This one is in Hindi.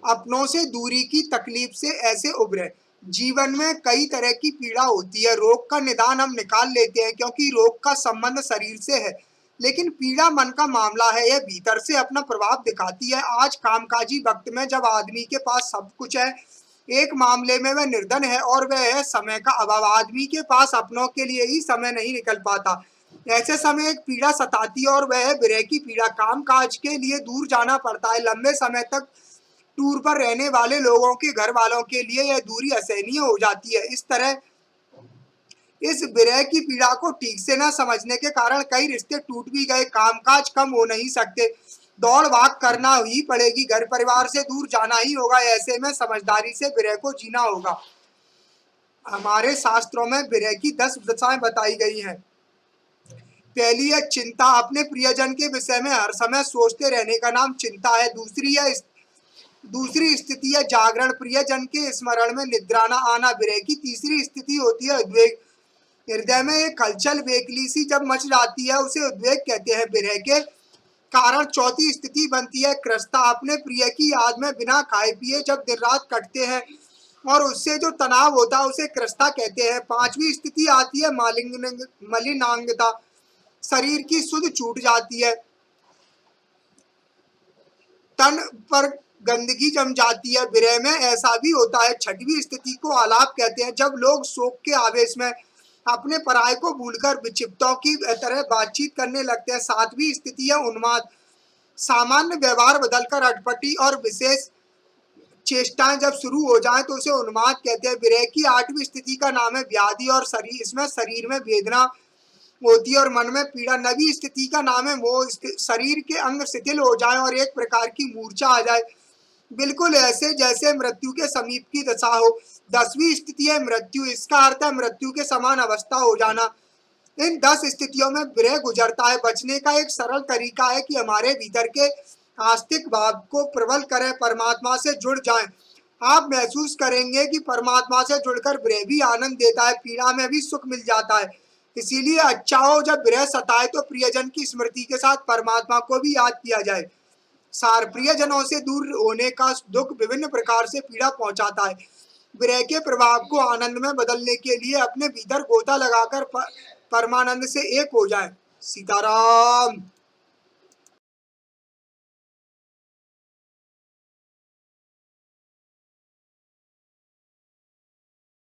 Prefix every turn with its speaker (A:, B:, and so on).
A: अपनों से दूरी की तकलीफ से ऐसे उभरे। जीवन में कई तरह की पीड़ा होती है। रोग का निदान हम निकाल लेते हैं क्योंकि रोग का संबंध शरीर से है, लेकिन पीड़ा मन का मामला है, यह भीतर से अपना प्रभाव दिखाती है। आज कामकाजी वक्त में जब आदमी के पास सब कुछ है, एक मामले में वह निर्धन है और वह है समय का अभाव। आदमी के पास अपनों के लिए ही समय नहीं निकल पाता। ऐसे समय एक पीड़ा सताती है और वह है विरह की पीड़ा। काम काज के लिए दूर जाना पड़ता है। लंबे समय तक टूर पर रहने वाले लोगों के घर वालों के लिए यह दूरी असहनीय हो जाती है। इस तरह इस विरह की पीड़ा को ठीक से न समझने के कारण कई रिश्ते टूट भी गए। कामकाज कम हो नहीं सकते, दौड़ भाग करना ही पड़ेगी, घर परिवार से दूर जाना ही होगा। ऐसे में समझदारी से विरह को जीना होगा। हमारे शास्त्रों में विरह की 10 दशाएं बताई गई हैं। पहली है चिंता, अपने प्रियजन के विषय में हर समय सोचते रहने का नाम चिंता है। दूसरी स्थिति है जागरण, प्रियजन के स्मरण में निद्रा न आना विरह की तीसरी स्थिति होती है उद्वेग। हृदय में एक हलचल बेकली सी जब मच जाती है, उसे उद्वेग कहते हैं। विरह के कारण चौथी स्थिति बनती है क्रस्ता, अपने प्रिय की याद में बिना खाए पिए जब दिन रात कटते हैं और उससे जो तनाव होता है उसे क्रस्ता कहते हैं। पांचवी स्थिति आती है मलिनांगता, शरीर की सुध छूट जाती है, तन पर गंदगी जम जाती है। विरह में ऐसा भी होता है। छठवीं स्थिति को आलाप कहते हैं, जब लोग शोक के आवेश में अपने पराये को भूलकर विक्षिप्तों की तरह बातचीत करने लगते हैं। सातवीं स्थिति है उन्माद, सामान्य व्यवहार बदलकर अटपटी और विशेष चेष्टाएं जब शुरू हो जाएं तो उसे उन्माद कहते हैं। विरह की आठवीं स्थिति का नाम है व्याधि और शरीर, इसमें शरीर में वेदना होती है और मन में पीड़ा। नवी स्थिति का नाम है मोह, शरीर के अंग शिथिल हो जाए और एक प्रकार की मूर्छा आ जाए, बिल्कुल ऐसे जैसे मृत्यु के समीप की दशा हो। 10वीं स्थिति है मृत्यु, इसका अर्थ है मृत्यु के समान अवस्था हो जाना। इन 10 स्थितियों में विरह गुजरता है। बचने का एक सरल तरीका है कि हमारे भीतर के आस्तिक भाव को प्रबल करें, परमात्मा से जुड़ जाएं। आप महसूस करेंगे कि परमात्मा से जुड़कर विरह भी आनंद देता है, पीड़ा में भी सुख मिल जाता है। इसीलिए अच्छा हो जब विरह सताए तो प्रियजन की स्मृति के साथ परमात्मा को भी याद किया जाए। सार प्रियजनों से दूर होने का दुख विभिन्न प्रकार से पीड़ा पहुंचाता है। विरह के प्रभाव को आनंद में बदलने के लिए अपने भीतर गोता लगाकर परमानंद से एक हो जाए। सीताराम।